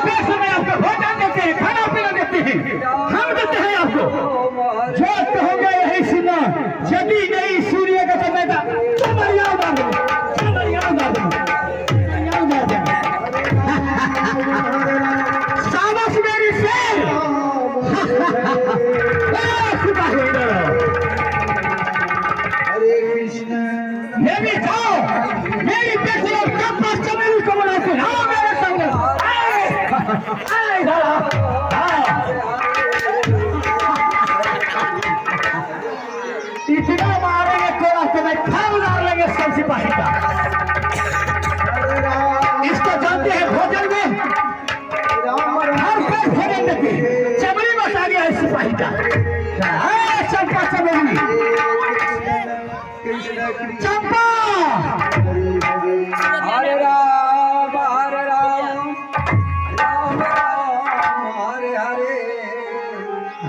बेसमय आपको भोजन देते हैं, खाना पीना देते हैं, हम देते हैं आपको। जो कहोगे यही सुनना, यदि नहीं सूर्य का समय था तो मरिया उड़ा देंगे, तो मरिया उड़ा देंगे, मरिया उड़ा देंगे। शाबाश मेरी शेर। सिपाही हरे कृष्ण। ये भी जाओ, मेरी बेटी और कब पर चमेली को बुलाते आओ मेरे संग। इतना मारेंगे थोड़ा तो मैं खान उतार लेंगे सब सिपाही का। इसको जानते हैं भोजन में हर पेट भोजन देते हैं, चमड़ी बता गया है सिपाही का। चंपा चमेली, चंपा हरे राम हरे राम, राम राम हरे हरे।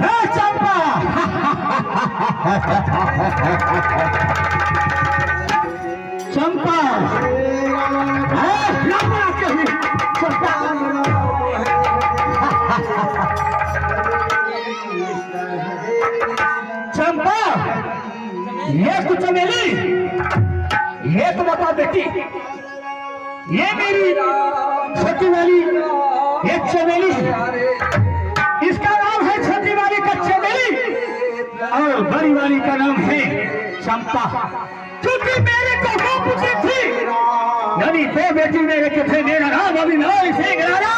है चंपा। चंपा चंपा चंपा, ये तो चमेली, ये तो बता बेटी, ये मेरी छोटी वाली ये चमेली है, इसका नाम है छोटी वाली का चमेली और बड़ी वाली का नाम है चंपा। क्योंकि मेरे को दो पुत्री थी, यानी दो बेटी मेरे के थे, मेरा नाम अभी नाम सिंह राणा।